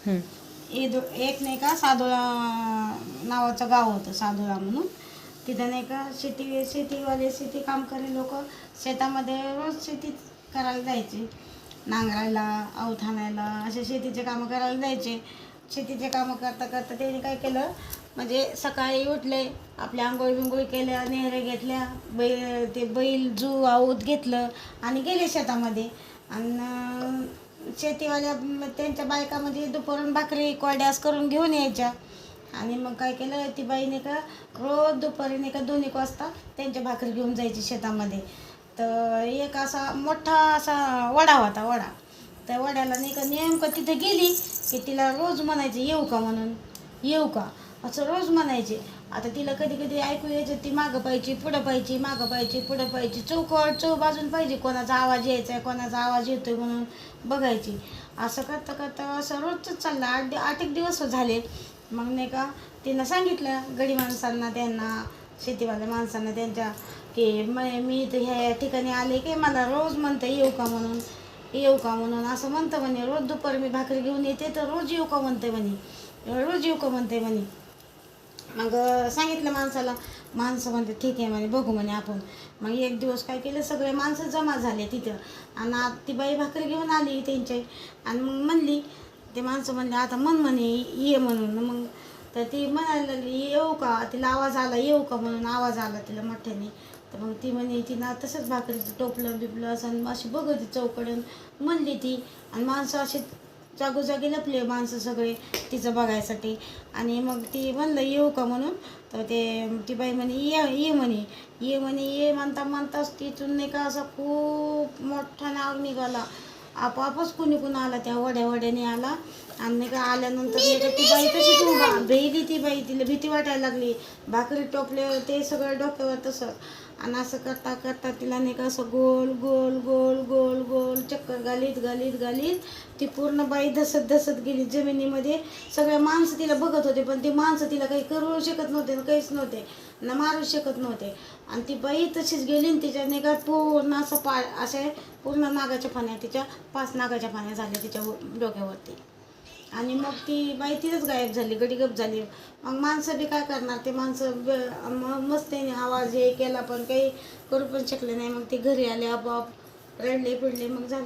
एक नाही का साधोळा नावाचं गाव होतं, साधोळा म्हणून. तिथं नाही का शेतीवाले शेती काम करणारे लोक शेतामध्ये रोज शेती करायला जायचे, नांगरायला, आवत हाणायला, असे शेतीचे कामं करायला जायचे. शेतीचे कामं करता करता त्यांनी काय केलं, म्हणजे सकाळी उठले, आपल्या आंघोळ बिंघोळ केल्या, नेहऱ्या घेतल्या, बैल जू आवत घेतलं आणि गेले शेतामध्ये. आणि शेतीवाल्या त्यांच्या बायकामध्ये दुपारून भाकरी कोरड्यास करून घेऊन यायच्या. आणि मग काय केलं, ती बाईने का रोज दुपारी नाही का 2-1 वाजता त्यांच्या भाकरी घेऊन जायची शेतामध्ये. तर एक असा मोठा असा वडा होता, वडा. त्या वड्याला नाही का नेमकं तिथे गेली की तिला रोज म्हणायचे येऊ का म्हणून, येऊ का असं रोज म्हणायचे. आता तिला कधी कधी ऐकू यायचं, ती मागं पाहिजे पुढं पाहिजे, मागं पाहिजे पुढं पाहिजे, चौ बाजून पाहिजे, कोणाचा आवाज यायचा आहे, कोणाचा आवाज येतोय म्हणून बघायची. असं करता करता असं रोजच चाललं. 8 दिवस झाले. मग नाही का तिनं सांगितलं गडी माणसांना, त्यांना शेतीवाल्या माणसांना त्यांच्या, की मी इथं ह्या ठिकाणी आले की मला रोज म्हणतं येऊ का म्हणून, येऊ का म्हणून असं म्हणतं म्हणे. रोज दुपारी मी भाकरी घेऊन येते तर रोज येऊ का म्हणते म्हणे, रोज येऊ का म्हणते म्हणे. मग सांगितलं माणसाला. माणसं म्हणते ठीक आहे म्हणे, बघू म्हणे आपण. मग एक दिवस काय केलं, सगळे माणसं जमा झाले तिथं. आणि ती बाई भाकरी घेऊन आली त्यांच्या. आणि मग म्हणली, ते माणसं म्हणले आता म्हणे ये म्हणून. मग तर ती म्हणायला लागली येऊ का, तिला आवाज आला येऊ का म्हणून, आवाज आला तिला मोठ्याने. तर मग ती म्हणे, ती ना तसंच भाकरीचं टोपलं बिपलं असं अशी बघत चौकडून म्हणली ती. आणि माणसं अशी जागोजागी लपले, माणसं सगळे तिचं बघायसाठी. आणि मग ती म्हणलं येऊ का म्हणून. तर ती बाई म्हणे ये म्हणे, ये म्हणे, ये म्हणता म्हणताच तिथून नाही का असं खूप मोठा नाग निघाला. आपोआपच कुणी आला, त्या वड्याने आला. आणि नाही का आल्यानंतर नाही का ती बाई तशीच भेली. ती बाई, तिला भीती वाटायला लागली. भाकरी टोपले ते सगळं डोक्यावर तसं. आणि असं करता करता तिला नाही का असं गोल गोल गोल गोल गोल चक्कर घालीत घालीत घालीत ती पूर्ण बाई धसत धसत गेली जमिनीमध्ये. सगळ्या माणसं तिला बघत होते, पण ती माणसं तिला काही करू शकत नव्हते, काहीच नव्हते, ना मारू शकत नव्हते. आणि ती बाई तशीच गेली. आणि तिच्या नाही का पूर्ण असं असे पूर्ण नागाच्या फाण्या, तिच्या 5 नागाच्या फाण्या झाल्या तिच्या डोक्यावरती. आणि मग ती बाई तिथंच गायब झाली, गडीगप झाली. मग माणसं बी काय करणार, ते माणसं मस्त त्याने आवाज हे केला पण काही करू पण शकले नाही. मग ते घरी आले, आपोआप रडले पिडले, मग झालं.